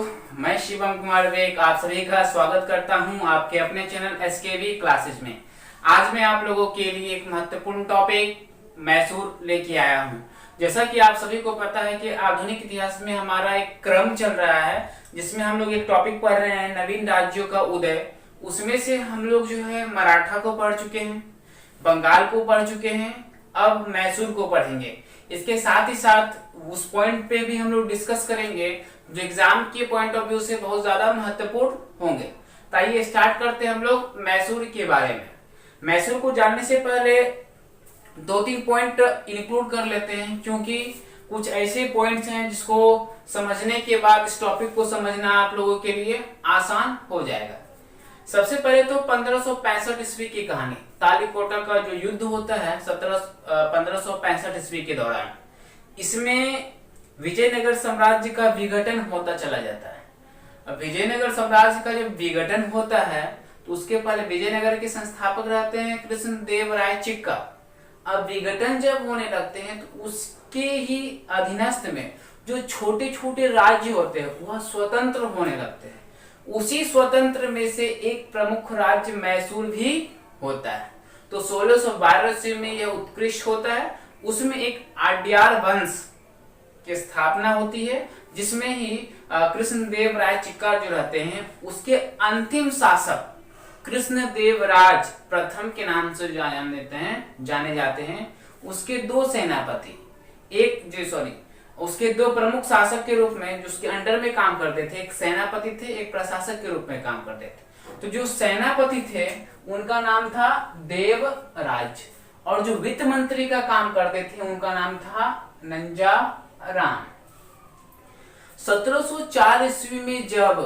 मैं शिवम कुमार वेग आप सभी का स्वागत करता हूं आपके अपने चैनल एसकेवी क्लासेस में। आज मैं आप लोगों के लिए एक महत्वपूर्ण टॉपिक मैसूर लेके आया हूं। जैसा कि आप सभी को पता है कि आधुनिक इतिहास में हमारा एक क्रम चल रहा है जिसमें हम लोग एक टॉपिक पढ़ रहे हैं नवीन राज्यों का उदय। उसमें से हम लोग जो है मराठा को पढ़ चुके हैं, बंगाल को पढ़ चुके हैं, अब मैसूर को पढ़ेंगे। इसके साथ ही साथ उस पॉइंट पे भी हम लोग डिस्कस करेंगे जो एग्जाम के पॉइंट ऑफ व्यू से बहुत ज्यादा महत्वपूर्ण होंगे। तो आइए स्टार्ट करते हैं हम लोग मैसूर के बारे में। मैसूर को जानने से पहले 2-3 पॉइंट इंक्लूड कर लेते हैं, क्योंकि कुछ ऐसे पॉइंट्स हैं जिसको समझने के बाद इस टॉपिक को समझना आप लोगों के लिए आसान हो जाएगा। सबसे पहले तो 1565 ईस्वी की कहानी, तालीकोटा का जो युद्ध होता है 1565 ईस्वी के दौरान, इसमें विजयनगर साम्राज्य का विघटन होता चला जाता है। अब विजयनगर साम्राज्य का जब विघटन होता है तो उसके पहले विजयनगर के संस्थापक रहते हैं कृष्णदेवराय चिक्का। अब विघटन जब होने लगते हैं तो उसके ही अधीनस्थ में जो छोटे छोटे राज्य होते हैं वह स्वतंत्र होने लगते हैं। उसी स्वतंत्र में से एक प्रमुख राज्य मैसूर भी होता है। तो 1612 ईस्वी में यह उत्कृष्ट होता है। उसमें एक आड्यार वंश की स्थापना होती है जिसमें ही कृष्णदेवराय चिक्का जो रहते हैं उसके अंतिम शासक कृष्णदेवराज प्रथम के नाम से जाने जाते हैं। उसके दो सेनापति उसके दो प्रमुख शासक के रूप में जो उसके अंडर में काम करते थे, एक सेनापति थे, एक प्रशासक के रूप में काम करते थे। तो जो सेनापति थे उनका नाम था देवराज और जो वित्त मंत्री का काम करते थे उनका नाम था नंजाराम। 1704 ईस्वी में जब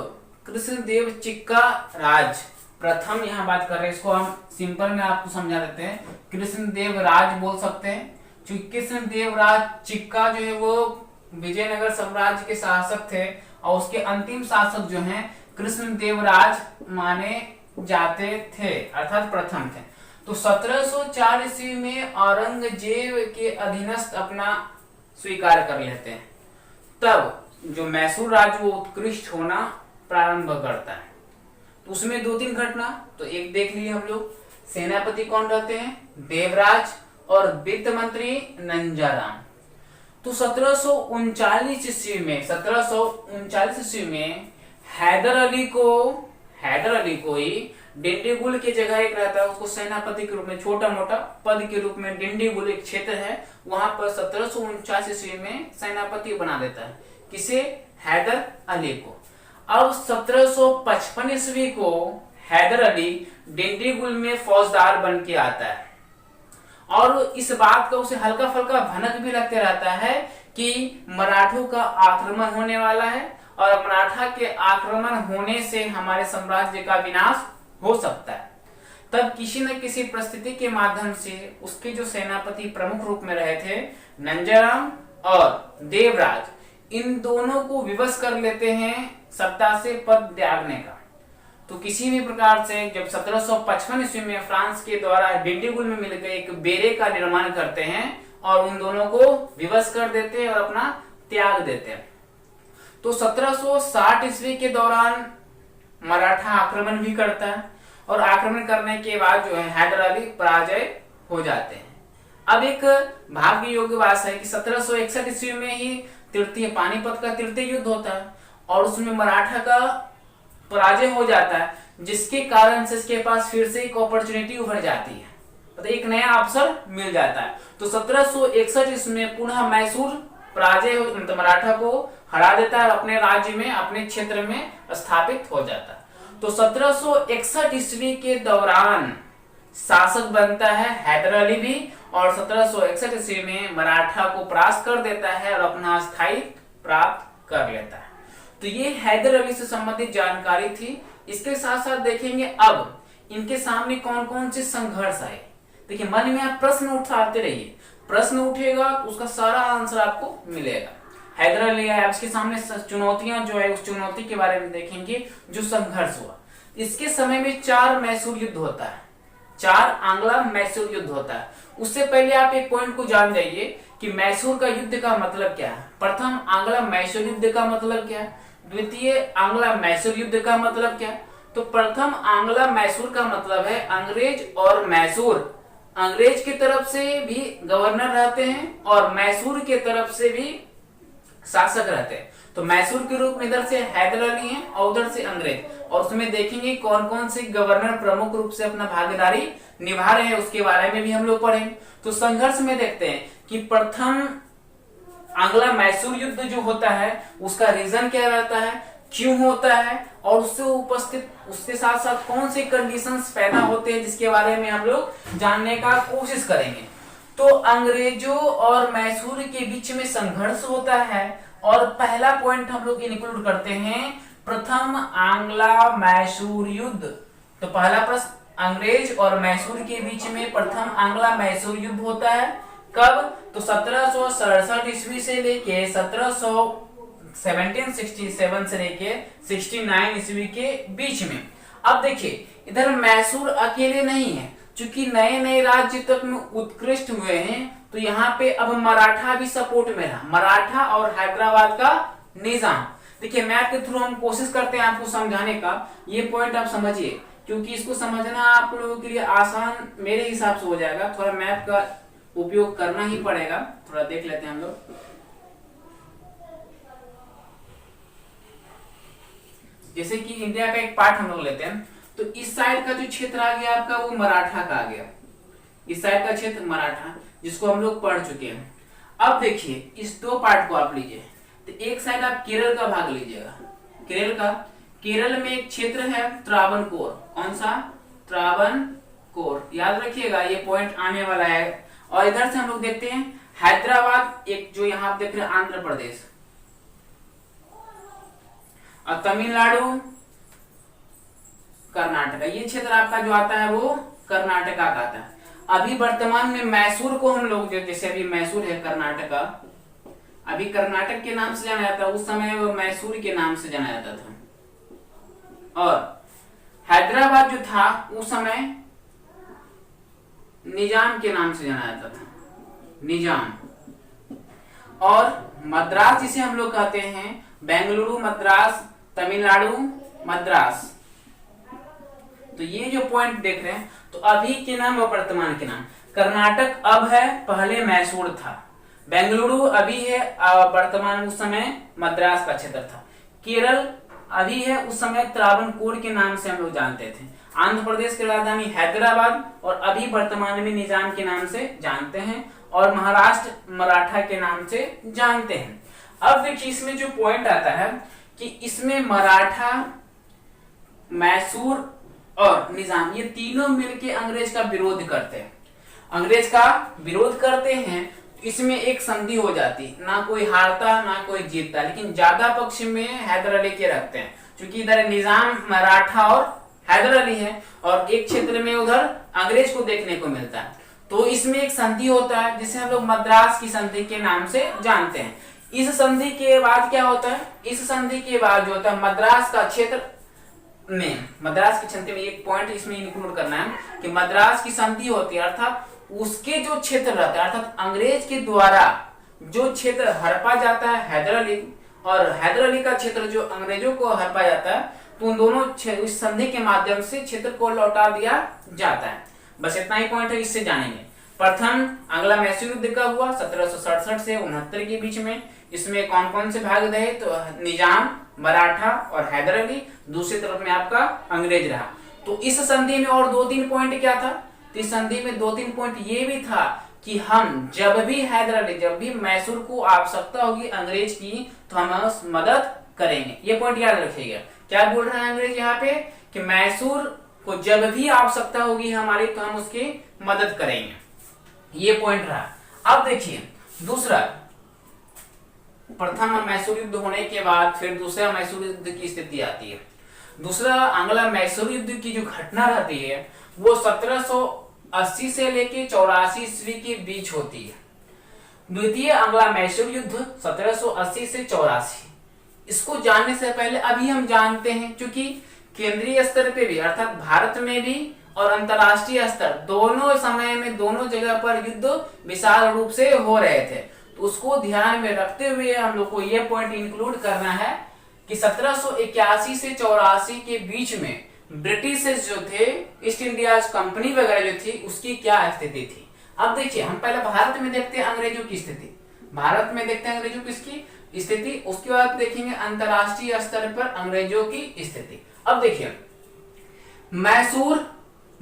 कृष्णदेव चिक्का राज प्रथम, यहाँ बात कर रहे हैं, इसको हम सिंपल में आपको समझा देते हैं, कृष्णदेव राज बोल सकते हैं, क्योंकि कृष्णदेवराज चिक्का जो है वो विजयनगर साम्राज्य के शासक थे और उसके अंतिम शासक जो हैं कृष्णदेवराज माने जाते थे, अर्थात प्रथम थे। तो 1704 ईस्वी में औरंगजेब के अधीनस्थ अपना स्वीकार कर लेते हैं। तब जो मैसूर राज्य वो उत्कृष्ट होना प्रारंभ करता है। तो उसमें 2-3 घटना, तो एक देख लिए हम लोग, सेनापति कौन रहते हैं, देवराज, और वित्त मंत्री नंजाराम। तो 1739 ईस्वी में हैदर अली को ही डिंडीगुल की जगह एक रहता है, उसको सेनापति के रूप में, छोटा मोटा पद के रूप में, डिंडीगुल एक क्षेत्र है वहां पर 1749 ईस्वी में सेनापति बना देता है। किसे? हैदर अली को। अब 1755 ईस्वी को हैदर अली डिंडीगुल में फौजदार बन के आता है और इस बात का उसे हल्का फुल्का भनक भी लगते रहता है कि मराठों का आक्रमण होने वाला है और मराठा के आक्रमण होने से हमारे साम्राज्य का विनाश हो सकता है। तब किसी न किसी परिस्थिति के माध्यम से उसके जो सेनापति प्रमुख रूप में रहे थे नंजाराम और देवराज, इन दोनों को विवश कर लेते हैं सत्ता से पद त्यागने का। तो किसी भी प्रकार से जब 1755 ईस्वी में फ्रांस के द्वारा डिंडीगुल में मिलकर एक बेरे का निर्माण करते हैं और उन दोनों को विवश कर देते हैं और अपना त्याग देते हैं। तो 1760 ईस्वी के दौरान मराठा आक्रमण भी करता है और आक्रमण करने के बाद जो है हैदर अली पराजय हो जाते हैं। अब एक भाग्य योग्य बात है कि 1761 ईस्वी में ही पानीपत का तृतीय युद्ध होता है और उसमें मराठा का पराजय हो जाता है, जिसके कारण से इसके पास फिर से एक अपॉर्चुनिटी उभर जाती है, मतलब एक नया अवसर मिल जाता है। तो 1761 इसमें पुनः मैसूर पराजय मतलब मराठा को हरा देता है और अपने राज्य में, अपने क्षेत्र में स्थापित हो जाता है। तो 1761 ईस्वी के दौरान शासक बनता है हैदर अली भी और 1761 ईस्वी में मराठा को परास्त कर देता है और अपना स्थायित्व प्राप्त कर लेता है। तो ये हैदर अली से संबंधित जानकारी थी। इसके साथ साथ देखेंगे अब इनके सामने कौन कौन से संघर्ष आए। देखिए, मन में आप प्रश्न उठाते रहिए, प्रश्न उठेगा तो उसका सारा आंसर आपको मिलेगा। हैदर अली है, इसके सामने चुनौतियां जो है उस चुनौती के बारे में देखेंगे जो संघर्ष हुआ। इसके समय में 4 मैसूर युद्ध होता है, 4 आंग्ला मैसूर युद्ध होता है। उससे पहले आप एक पॉइंट को जान जाइए कि मैसूर का युद्ध का मतलब क्या है। प्रथम आंग्ला मैसूर युद्ध का मतलब क्या है? द्वितीय आंग्ला मैसूर युद्ध का मतलब क्या? तो प्रथम आंग्ला मैसूर का मतलब है अंग्रेज और मैसूर, अंग्रेज की तरफ से भी गवर्नर रहते हैं और मैसूर की तरफ से भी शासक रहते हैं। तो मैसूर के रूप में इधर से हैदर अली हैं और उधर से अंग्रेज, और उसमें देखेंगे कौन कौन से गवर्नर प्रमुख रूप से अपना भागीदारी निभा रहे हैं, उसके बारे में भी हम लोग पढ़ेंगे। तो संघर्ष में देखते हैं कि प्रथम आंग्ला मैसूर युद्ध जो होता है उसका रीजन क्या रहता है, क्यों होता है, और उससे उपस्थित उसके साथ साथ कौन से कंडीशंस पैदा होते हैं, जिसके बारे में हम लोग जानने का कोशिश करेंगे। तो अंग्रेजों और मैसूर के बीच में संघर्ष होता है और पहला पॉइंट हम लोग इंक्लूड करते हैं प्रथम आंग्ला मैसूर युद्ध। तो पहला प्रश्न, अंग्रेज और मैसूर के बीच में प्रथम आंग्ला मैसूर युद्ध होता है कब? तो 1767 ईस्वी से लेके 1767 से लेके 69 ईस्वी के बीच में। अब देखिए इधर मैसूर अकेले नहीं है, चूंकि नए नए राज्य तक में उत्कृष्ट हुए हैं, तो यहाँ पे अब मराठा भी सपोर्ट में रहा, मराठा और हैदराबाद का निजाम। देखिए मैप के थ्रू हम कोशिश करते हैं आपको समझाने का, ये पॉइंट आप समझिए, क्योंकि इसको समझना आप लोगों के लिए आसान मेरे हिसाब से हो जाएगा। थोड़ा मैप का उपयोग करना ही पड़ेगा, थोड़ा देख लेते हैं हम लोग। जैसे कि इंडिया का एक पार्ट हम लोग लेते हैं, तो इस साइड का जो क्षेत्र आ गया आपका वो मराठा का आ गया, इस साइड का क्षेत्र मराठा, जिसको हम लोग पढ़ चुके हैं। अब देखिए इस दो पार्ट को आप लीजिए, तो एक साइड आप केरल का भाग लीजिएगा, केरल का, केरल में एक क्षेत्र है त्रावणकोर, कौन सा? त्रावणकोर, याद रखिएगा ये पॉइंट आने वाला है। और इधर से हम लोग देखते हैं हैदराबाद, एक जो यहाँ आप देख रहे हैं आंध्र प्रदेश, और तमिलनाडु, कर्नाटका, ये क्षेत्र आपका जो आता है वो कर्नाटका का आता है। अभी वर्तमान में मैसूर को हम लोग जैसे अभी मैसूर है कर्नाटका, अभी कर्नाटक के नाम से जाना जाता है, उस समय वो मैसूर के नाम से जाना जाता था। और हैदराबाद जो था उस समय निजाम के नाम से जाना जाता था, निजाम। और मद्रास जिसे हम लोग कहते हैं, बेंगलुरु मद्रास, तमिलनाडु मद्रास। तो ये जो पॉइंट देख रहे हैं, तो अभी के नाम और वर्तमान के नाम, कर्नाटक अब है, पहले मैसूर था, बेंगलुरु अभी है, वर्तमान उस समय मद्रास का क्षेत्र था, केरल अभी है, उस समय त्रावणकोर के नाम से हम लोग जानते थे, आंध्र प्रदेश की राजधानी हैदराबाद और अभी वर्तमान में निजाम के नाम से जानते हैं, और महाराष्ट्र मराठा के नाम से जानते हैं। अब देखिए इसमें जो पॉइंट आता है कि इसमें मराठा, मैसूर और निजाम, ये तीनों मिलके अंग्रेज का विरोध करते हैं, अंग्रेज का विरोध करते हैं। इसमें एक संधि हो जाती, ना कोई हारता ना कोई जीतता, लेकिन ज्यादा पक्ष में हैदर अली के रखते हैं, क्योंकि इधर निजाम, मराठा और हैदर अली है, और एक क्षेत्र में उधर अंग्रेज को देखने को मिलता है। तो इसमें एक संधि होता है जिसे हम लोग मद्रास की संधि के नाम से जानते हैं। इस संधि के बाद क्या होता है, इस संधि के बाद जो होता है मद्रास का क्षेत्र में, मद्रास की संधि में एक पॉइंट इसमें इंक्लूड करना है कि मद्रास की संधि होती है, अर्थात उसके जो क्षेत्र रहता है, अर्थात अंग्रेज के द्वारा जो क्षेत्र हड़पा जाता है हैदर अली, और हैदर अली का क्षेत्र जो अंग्रेजों को हड़पा जाता है, तो उन दोनों इस संधि के माध्यम से क्षेत्र को लौटा दिया जाता है। बस इतना ही पॉइंट है, इससे जानेंगे। प्रथम आंग्ला मैसूर युद्ध का हुआ 1767 से 69 के बीच में, इसमें कौन कौन से भाग रहे? तो निजाम, मराठा और हैदर अली, दूसरी तरफ में आपका अंग्रेज रहा। तो इस संधि में और 2-3 पॉइंट क्या था, तो इस संधि में 2-3 पॉइंट ये भी था कि हम जब भी हैदर अली, जब भी मैसूर को आवश्यकता होगी अंग्रेज की, तो हम मदद करेंगे। ये पॉइंट याद रखिएगा। क्या बोल रहे हैं अंग्रेज यहाँ पे कि मैसूर को जब भी आवश्यकता होगी हमारी, तो हम उसकी मदद करेंगे, ये पॉइंट रहा। अब देखिए दूसरा, प्रथम मैसूर युद्ध होने के बाद फिर दूसरा मैसूर युद्ध की स्थिति आती है। दूसरा आंग्ला मैसूर युद्ध की जो घटना रहती है वो 1780 से लेके 84 ईस्वी के बीच होती है। द्वितीय आंग्ला मैसूर युद्ध 1780 से 84। इसको जानने से पहले अभी हम जानते हैं, क्योंकि केंद्रीय स्तर पे भी अर्थात भारत में भी और अंतरराष्ट्रीय स्तर दोनों समय में दोनों जगह पर युद्ध विशाल रूप से हो रहे थे, तो उसको ध्यान में रखते हुए हम लोग को ये पॉइंट इंक्लूड करना है कि 1781 से 84 के बीच में ब्रिटिश जो थे, ईस्ट इंडिया कंपनी वगैरह जो थी, उसकी क्या स्थिति थी। अब देखिए, हम पहले भारत में देखते हैं अंग्रेजों की स्थिति, भारत में देखते हैं अंग्रेजों की स्थिति, उसके बाद देखेंगे अंतरराष्ट्रीय स्तर पर अंग्रेजों की स्थिति। अब देखिए, मैसूर,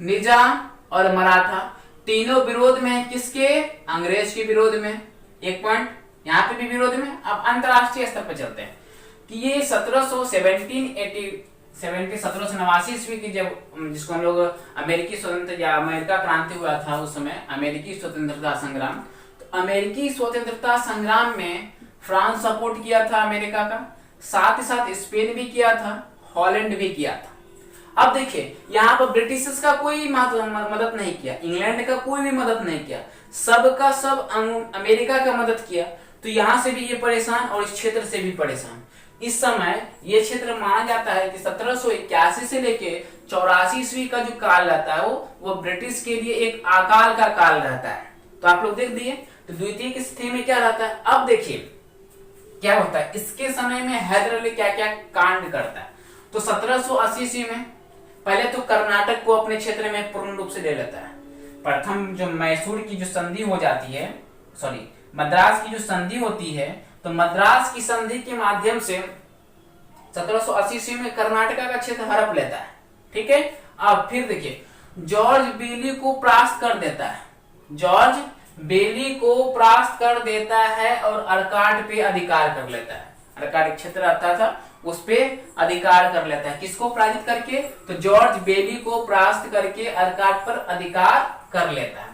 निजाम और मराठा तीनों विरोध में है, किसके? अंग्रेज के विरोध में। एक पॉइंट यहाँ पे भी विरोध में। अब अंतरराष्ट्रीय स्तर पर चलते हैं कि ये 1789 ईस्वी की, जब जिसको हम लोग अमेरिकी स्वतंत्र या अमेरिका क्रांति हुआ था उस समय, अमेरिकी स्वतंत्रता संग्राम, तो अमेरिकी स्वतंत्रता संग्राम में फ्रांस सपोर्ट किया था अमेरिका का, साथ ही साथ स्पेन भी किया था, हॉलैंड भी किया था। अब देखिए, यहाँ पर ब्रिटिश का कोई मदद नहीं किया, इंग्लैंड का कोई भी मदद नहीं किया, सबका सब अमेरिका का मदद किया। तो यहाँ से भी ये परेशान और इस क्षेत्र से भी परेशान। इस समय ये क्षेत्र माना जाता है कि 1781 से लेके 84 ईस्वी का जो काल रहता है वो ब्रिटिश के लिए एक अकाल का काल रहता है। तो आप लोग देख दिए। तो द्वितीय की स्थिति में क्या रहता है, अब देखिए क्या होता है। इसके समय में हैदर अली क्या क्या कांड करता है। तो 1780 ईस्वी में पहले तो कर्नाटक को अपने क्षेत्र में पूर्ण रूप से ले लेता है। प्रथम जो मैसूर की जो संधि हो जाती है, सॉरी मद्रास की जो संधि होती है, तो मद्रास की संधि के माध्यम से 1780 ईस्वी में कर्नाटक का क्षेत्र हड़प लेता है। ठीक है। अब फिर देखिए, जॉर्ज बेली को परास्त कर देता है, जॉर्ज बेली को परास्त कर देता है और अर्काट पे अधिकार कर लेता है। अर्काट क्षेत्र आता था, उस पे अधिकार कर लेता है। किसको पराजित करके? तो जॉर्ज बेली को परास्त करके अर्काट पर अधिकार कर लेता है।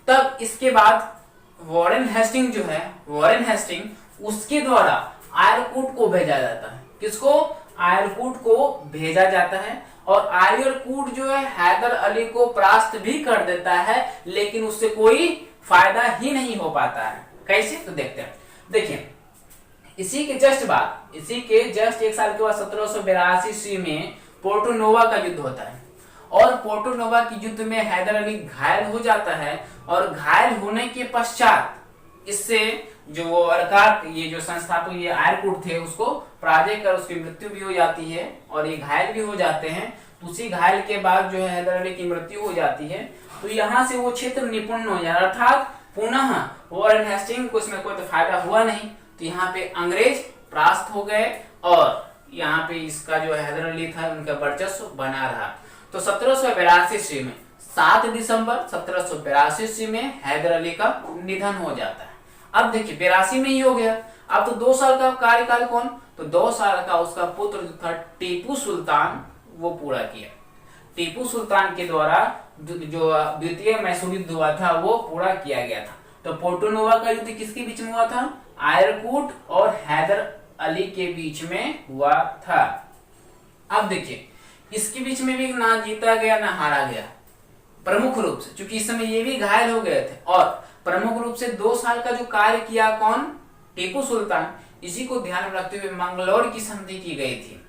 तब इसके बाद वॉरेन हेस्टिंग जो है, वॉरेन हेस्टिंग, उसके द्वारा आयरकूट को भेजा जाता है। किसको? आयरकूट को भेजा जाता है। और आयरकूट जो है हैदर अली को परास्त भी कर देता है, लेकिन उससे कोई फायदा ही नहीं हो पाता है। कैसे? तो देखते हैं। देखिए, इसी के जस्ट एक साल के बाद 1782 ईस्वी में पोर्टो नोवा का युद्ध होता है। और पोर्टो नोवा की युद्ध में हैदर अली घायल हो जाता है। और घायल होने के पश्चात इससे जो अर्काट, ये जो संस्थापक ये आयरकूट थे, उसको पराजय कर उसकी मृत्यु भी हो जाती है और ये घायल भी हो जाते हैं। तो उसी घायल के बाद जो है हैदर अली की मृत्यु हो जाती है। तो यहाँ से वो क्षेत्र निपुण हो जाए, अर्थात पुनः वॉरेन हेस्टिंग को इसमें कोई तो फायदा हुआ नहीं। तो यहाँ पे अंग्रेज परास्त हो गए और यहाँ पे इसका जो हैदर अली था उनका वर्चस्व बना रहा। तो 1782 ईस्वी में 7 दिसंबर 1782 ईस्वी में हैदर अली का निधन हो जाता है। अब देखिए 82 में ही हो गया। अब तो 2 साल का कार्यकाल कौन? तो 2 साल का उसका पुत्र जो था टीपू सुल्तान, वो पूरा किया। टीपू सुल्तान के द्वारा जो द्वितीय मैसूर युद्ध हुआ था वो पूरा किया गया था। तो पोर्टो नोवा का युद्ध किसके बीच में हुआ था? आयरकूट और हैदर अली के बीच में हुआ था। अब देखिए, इसके बीच में भी ना जीता गया ना हारा गया, प्रमुख रूप से, क्योंकि इस समय ये भी घायल हो गए थे। और प्रमुख रूप से 2 साल का जो कार्य किया कौन? टीपू सुल्तान। इसी को ध्यान में रखते हुए मंगलौर की संधि की गई थी।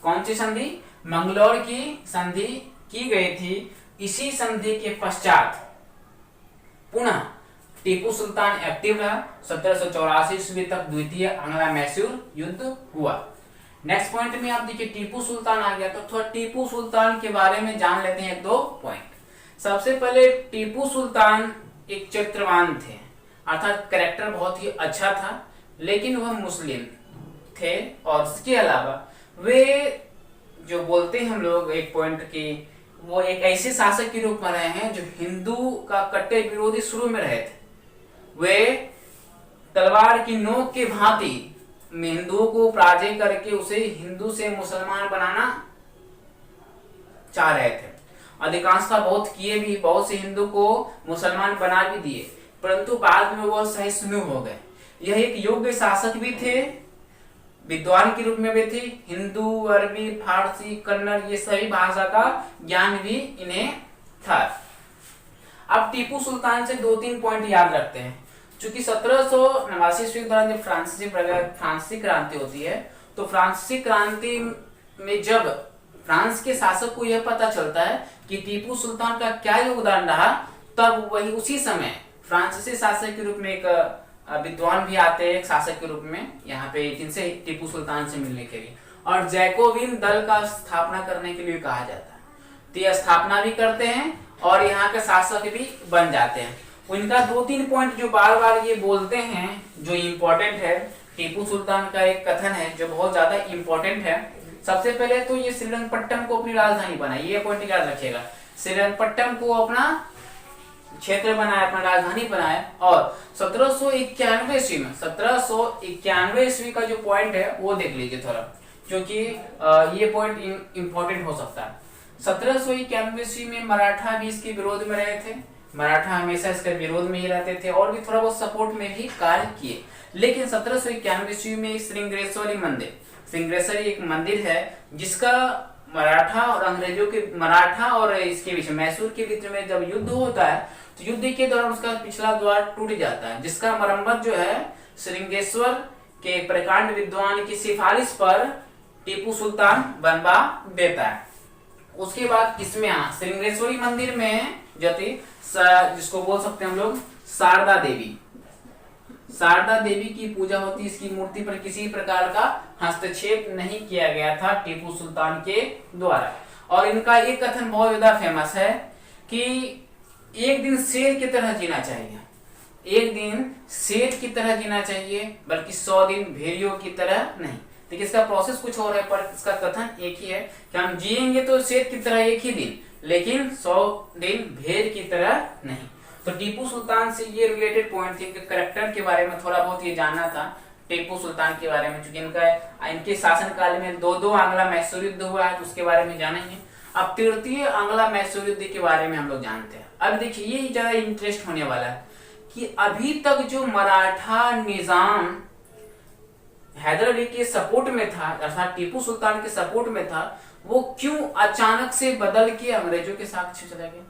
कौन सी संधि? मंगलौर की संधि की गई थी। इसी संधि के पश्चात पुनः टीपू सुल्तान एक्टिव रहा। 1784 ईस्वी तक द्वितीय आंग्ला मैसूर युद्ध हुआ। नेक्स्ट पॉइंट में आप देखिए टीपू सुल्तान आ गया। तो थोड़ा टीपू सुल्तान के बारे में जान लेते हैं 1-2 पॉइंट। सबसे पहले टीपू सुल्तान एक चरित्रवान थे, अर्थात कैरेक्टर बहुत ही अच्छा था, लेकिन वह मुस्लिम थे। और इसके अलावा वे जो बोलते हैं हम लोग एक पॉइंट की, वो एक ऐसे शासक के रूप में रहे हैं जो हिंदू का कट्टर विरोधी शुरू में रहे थे। वे तलवार की नोक के भांति हिंदुओं को पराजय करके उसे हिंदू से मुसलमान बनाना चाह रहे थे। अधिकांशतः बहुत किए भी, बहुत से हिंदू को मुसलमान बना भी दिए, परंतु बाद में वह सहिष्णु हो गए। यह एक योग्य शासक भी थे, विद्वान के रूप में भी थे। हिंदू, अरबी, फारसी, कन्नड़ ये सभी भाषा का ज्ञान भी इन्हें था। अब टीपू सुल्तान से 2-3 पॉइंट याद रखते हैं। चूंकि 1789 ईस्वी के दौरान जब फ्रांसीसी क्रांति होती है, तो फ्रांसीसी क्रांति में जब फ्रांस के शासक को यह पता चलता है कि टीपू सुल्तान का क्या योगदान रहा, तब वही उसी समय फ्रांसीसी शासक के रूप में एक विद्वान भी आते हैं एक शासक के रूप में यहाँ पे किनसे, टीपू सुल्तान से मिलने के लिए, और जैकोबिन दल का स्थापना करने के लिए कहा जाता है। तो ये स्थापना भी करते हैं और यहाँ के शासक भी बन जाते हैं। उनका 2-3 पॉइंट जो बार बार ये बोलते हैं जो इम्पोर्टेंट है, टीपू सुल्तान का एक कथन है जो बहुत ज्यादा इम्पोर्टेंट है। सबसे पहले तो ये श्रीरंगपट्टम को अपनी राजधानी बनाई, ये पॉइंट याद रखिएगा, श्रीरंगपट्टम को अपना क्षेत्र बनाया, अपना राजधानी बनाया। और 1791 ईस्वी में, 1791 ईस्वी का जो पॉइंट है वो देख लीजिए थोड़ा, क्योंकि ये पॉइंट इंपॉर्टेंट हो सकता है। 1791 ईस्वी में मराठा भी इसके विरोध में रहे थे, मराठा हमेशा इसके विरोध में ही रहते थे और भी थोड़ा बहुत सपोर्ट में भी कार्य किए। लेकिन 1791 ईस्वी में श्रृंगेश्वरी मंदिर, श्रृंगेश्वरी एक मंदिर है जिसका मराठा और अंग्रेजों के, मराठा और इसके बीच, मैसूर के बीच में जब युद्ध होता है तो युद्ध के दौरान उसका पिछला द्वार टूट जाता है, जिसका मरम्मत जो है श्रृंगेश्वर के प्रकांड विद्वान की सिफारिश पर टीपू सुल्तान बनवा देता है। उसके बाद इसमें श्रृंगेश्वरी मंदिर में जो थी, जिसको बोल सकते हैं हम लोग शारदा देवी, शारदा देवी की पूजा होती। इसकी मूर्ति पर किसी प्रकार का हस्तक्षेप नहीं किया गया था टीपू सुल्तान के द्वारा। और इनका एक कथन बहुत ज्यादा फेमस है कि एक दिन शेर की तरह जीना चाहिए, एक दिन शेर की तरह जीना चाहिए, बल्कि 100 दिन भेड़ियों की तरह नहीं। देखिए इसका प्रोसेस कुछ और है पर इसका कथन एक ही है कि हम जिएंगे तो शेर की तरह एक ही दिन, लेकिन 100 दिन भेड़ की तरह नहीं। तो टीपू सुल्तान से ये रिलेटेड पॉइंट थी कि करेक्टर के बारे में थोड़ा बहुत ये जानना था टीपू सुल्तान के बारे में, क्योंकि इनके शासन काल में 2 आंग्ला मैसूर युद्ध हुआ है, तो उसके बारे में जाना ही है। अब 3य आंग्ला मैसूर युद्ध के बारे में हम लोग जानते हैं। अब देखिए ये ज्यादा इंटरेस्ट होने वाला है कि अभी तक जो मराठा निजाम हैदर अली के सपोर्ट में था, अर्थात टीपू सुल्तान के सपोर्ट में था, वो क्यों अचानक से बदल के अंग्रेजों के साथ चला गया।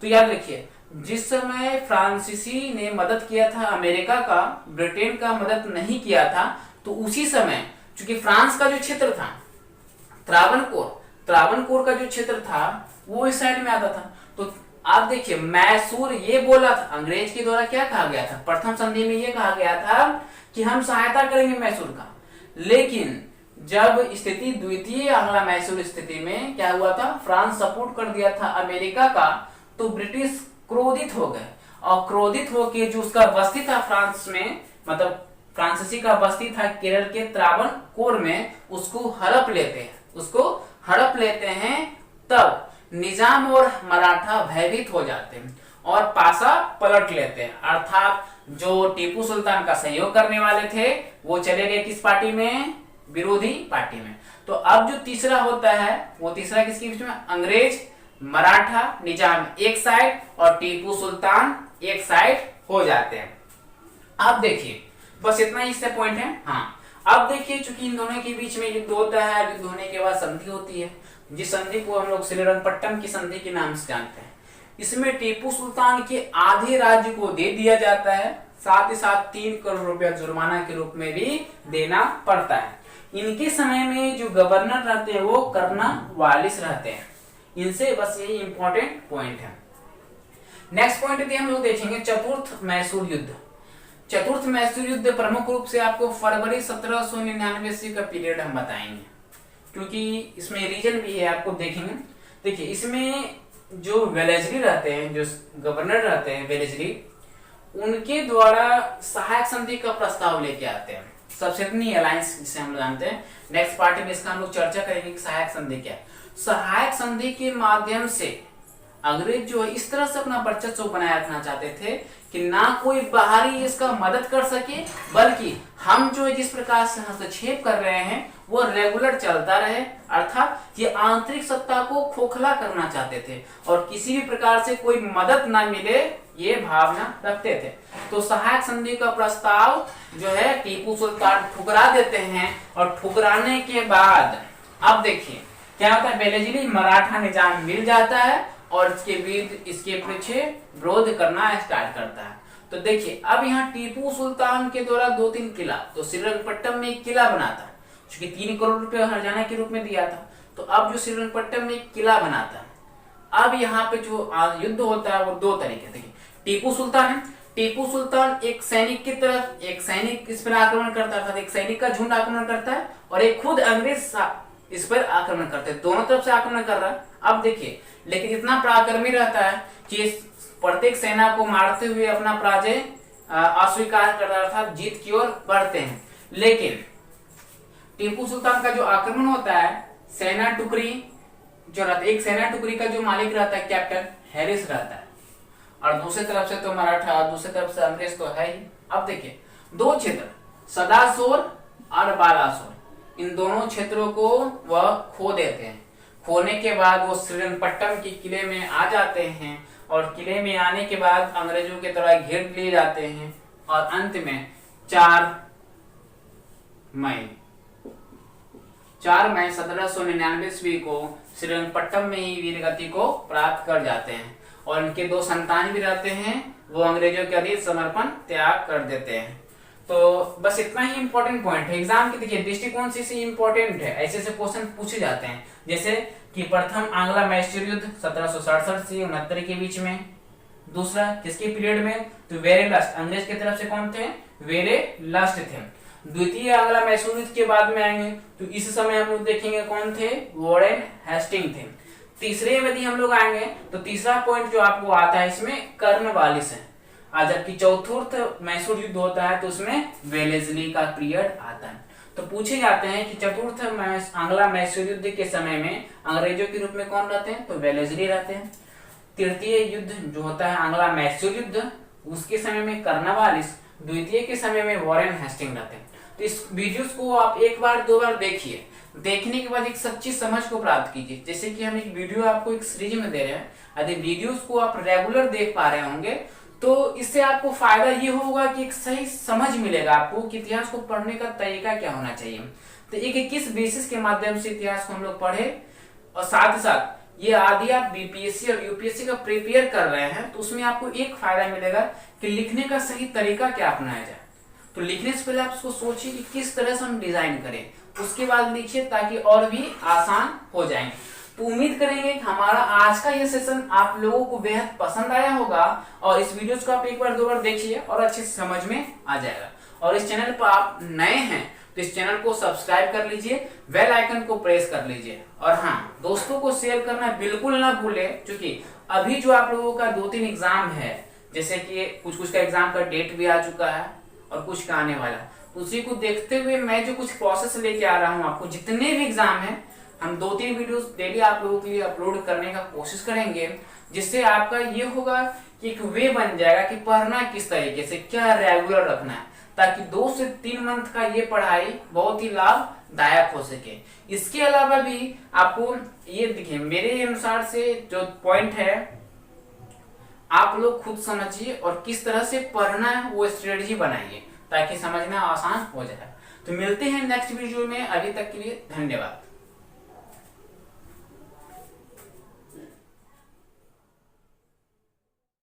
तो याद रखिए, जिस समय फ्रांसीसी ने मदद किया था अमेरिका का, ब्रिटेन का मदद नहीं किया था, तो उसी समय चूंकि फ्रांस का जो क्षेत्र था त्रावणकोर का जो क्षेत्र था वो इस साइड में आता था। तो आप देखिए मैसूर ये बोला था, अंग्रेज के द्वारा क्या कहा गया था, प्रथम संधि में ये कहा गया था कि हम सहायता करेंगे मैसूर का। लेकिन जब स्थिति 2य आंग्ला मैसूर स्थिति में क्या हुआ था, फ्रांस सपोर्ट कर दिया था अमेरिका का, तो ब्रिटिश क्रोधित हो गए और क्रोधित होके जो उसका बस्ती था फ्रांस में, मतलब फ्रांसीसी का बस्ती था केरल के त्रावणकोर में, उसको हड़प लेते हैं। तब निजाम और मराठा भयभीत हो जाते हैं और पासा पलट लेते हैं, अर्थात जो टीपू सुल्तान का सहयोग करने वाले थे वो चले गए किस पार्टी में, विरोधी पार्टी में। तो अब जो तीसरा होता है वो तीसरा किसके बीच में, अंग्रेज मराठा निजाम एक साइड और टीपू सुल्तान एक साइड हो जाते हैं। अब देखिए बस इतना ही इससे पॉइंट है। हाँ अब देखिए चूंकि इन दोनों के बीच में युद्ध होता है, युद्ध होने के बाद संधि होती है, जिस संधि को हम लोग श्रीरंगपट्टम की संधि के नाम से जानते हैं। इसमें टीपू सुल्तान के आधे राज्य को दे दिया जाता है, साथ ही साथ 3 करोड़ रुपया जुर्माना के रूप में भी देना पड़ता है। इनके समय में जो गवर्नर रहते हैं वो कर्नवालिस रहते हैं। इनसे बस यही इंपॉर्टेंट पॉइंट है। नेक्स्ट पॉइंट भी हम लोग देखेंगे चतुर्थ मैसूर युद्ध। चतुर्थ मैसूर युद्ध प्रमुख रूप से आपको फरवरी 1799 का पीरियड हम बताएंगे, क्योंकि इसमें रीजन भी है, आपको देखेंगे। देखिए इसमें जो वेलेस्ली रहते हैं, जो गवर्नर रहते हैं वेलेस्ली, उनके द्वारा सहायक संधि का प्रस्ताव लेके आते हैं, सबसेटनी अलायंस जिसे हम जानते हैं। नेक्स्ट पार्ट में इसका हम लोग चर्चा करेंगे कि सहायक संधि क्या है। सहायक संधि के माध्यम से अंग्रेज जो है इस तरह से अपना वर्चस्व बनाए रखना चाहते थे कि ना कोई बाहरी इसका मदद कर सके, बल्कि हम जो है जिस प्रकार से हस्तक्षेप कर रहे हैं वो रेगुलर चलता रहे, अर्थात ये आंतरिक सत्ता को खोखला करना चाहते थे और किसी भी प्रकार से कोई मदद ना मिले ये भावना रखते थे। तो सहायक संधि का प्रस्ताव जो है टीपू सुल्तान ठुकरा देते हैं और ठुकराने के बाद अब देखिए क्या होता है, वेलेस्ली मराठा निजाम मिल जाता है और इसके पीछे विरोध करना स्टार्ट करता है। तो देखिए अब यहाँ टीपू सुल्तान के द्वारा 2-3 किला, तो श्रीरंगपट्टम में एक किला बनाता है, क्योंकि 3 करोड़ रुपए हर्जाना के रूप में दिया था। तो अब जो श्रीरंगपट्टम में एक किला बनाता है, अब यहाँ पे जो युद्ध होता है वो 2 तरीके। देखिए टीपू टीपू सुल्तान एक सैनिक की तरफ, एक सैनिक इस पर आक्रमण करता था, एक सैनिक का झुंड आक्रमण करता है और एक खुद अंग्रेज इस पर आक्रमण करते हैं, दोनों तरफ से आक्रमण कर रहा है। अब देखिए, लेकिन इतना पराक्रमी रहता है कि प्रत्येक सेना को मारते हुए अपना पराजय अस्वीकार कर रहा था, जीत की ओर बढ़ते हैं। लेकिन टीपू सुल्तान का जो आक्रमण होता है, सेना टुकड़ी जो रहता है, एक सेना टुकड़ी का जो मालिक रहता है कैप्टन हैरिस रहता है, और दूसरी तरफ से तो मराठा, दूसरी तरफ से अंग्रेज तो है ही। अब देखिए, दो क्षेत्र सदासोर और बालासोर, इन दोनों क्षेत्रों को वह खो देते हैं। खोने के बाद वो श्रीरंगपट्टम के किले में आ जाते हैं और किले में आने के बाद अंग्रेजों के द्वारा घेर लिए जाते हैं और अंत में 4 मई 1799 ईस्वी को श्रीरंगपट्टम में ही वीरगति को प्राप्त कर जाते हैं और इनके 2 संतान भी रहते हैं, वो अंग्रेजों के अधीन समर्पण त्याग कर देते हैं। तो बस इतना ही इंपॉर्टेंट पॉइंट है एग्जाम के, देखिए दृष्टिकोण से इंपॉर्टेंट है, ऐसे ऐसे क्वेश्चन पूछे जाते हैं। जैसे कि प्रथम आंग्ला मैसूर युद्ध 1767 से 69 के बीच में, दूसरा किसके पीरियड में, तो वेरेलस्ट, अंग्रेज की तरफ से कौन थे, वेरेलस्ट थे। द्वितीय आंग्ला मैसूर युद्ध के बाद में आएंगे तो इस समय हम लोग देखेंगे कौन थे, वॉरेन हेस्टिंग थे। तीसरे यदि हम लोग आएंगे तो तीसरा पॉइंट जो आपको आता है इसमें कर्नवालिस है, जबकि चतुर्थ मैसूर युद्ध होता है तो उसमें वेलेस्ली का पीरियड आता है। तो पूछे जाते हैं कि चतुर्थ आंग्ला मैसूर युद्ध के समय में अंग्रेजों के रूप में कौन रहते हैं, तो वेलेस्ली रहते हैं। तृतीय युद्ध जो होता है आंग्ला मैसूर युद्ध, उसके समय में कर्नवालिस, द्वितीय के समय में वॉरेन हेस्टिंग रहते हैं। तो इस वीडियोस को आप एक बार 2 बार देखिए, देखने के बाद एक सच्ची समझ को प्राप्त कीजिए। जैसे कि हम एक वीडियो आपको एक सीरीज में दे रहे हैं, यदि वीडियोस को आप रेगुलर देख पा रहे होंगे तो इससे आपको फायदा ये होगा कि एक सही समझ मिलेगा आपको कि इतिहास को पढ़ने का तरीका क्या होना चाहिए। तो एक किस बेसिस के माध्यम से इतिहास को हम लोग पढ़े, और साथ ही साथ ये आदि आप बीपीएससी और यूपीएससी का प्रिपेयर कर रहे हैं तो उसमें आपको एक फायदा मिलेगा कि लिखने का सही तरीका क्या अपनाया जाए। तो लिखने से पहले आप उसको सोचिए कि किस तरह से हम डिजाइन करें, उसके बाद लिखिए ताकि और भी आसान हो जाए। तो उम्मीद करेंगे कि हमारा आज का ये सेशन आप लोगों को बेहद पसंद आया होगा और इस वीडियोस को आप एक बार 2 बार देखिए और अच्छे से समझ में आ जाएगा। और इस चैनल पर आप नए हैं तो इस चैनल को सब्सक्राइब कर लीजिए, बेल आइकन को प्रेस कर लीजिए और हाँ, दोस्तों को शेयर करना बिल्कुल ना भूले, क्योंकि अभी जो आप लोगों का 2-3 एग्जाम है, जैसे कि कुछ का एग्जाम का डेट भी आ चुका है और कुछ का आने वाला, उसी को देखते हुए मैं जो कुछ प्रोसेस लेके आ रहा हूँ आपको, जितने भी एग्जाम है हम 2-3 वीडियोस डेली आप लोगों के लिए अपलोड करने का कोशिश करेंगे, जिससे आपका ये होगा कि एक वे बन जाएगा कि पढ़ना किस तरीके से, क्या रेगुलर रखना है, ताकि 2 से 3 मंथ का ये पढ़ाई बहुत ही लाभदायक हो सके। इसके अलावा भी आपको ये देखिए, मेरे अनुसार से जो पॉइंट है आप लोग खुद समझिए और किस तरह से पढ़ना है वो स्ट्रेटजी बनाइए ताकि समझना आसान हो जाए। तो मिलते हैं नेक्स्ट वीडियो में, अभी तक के लिए धन्यवाद।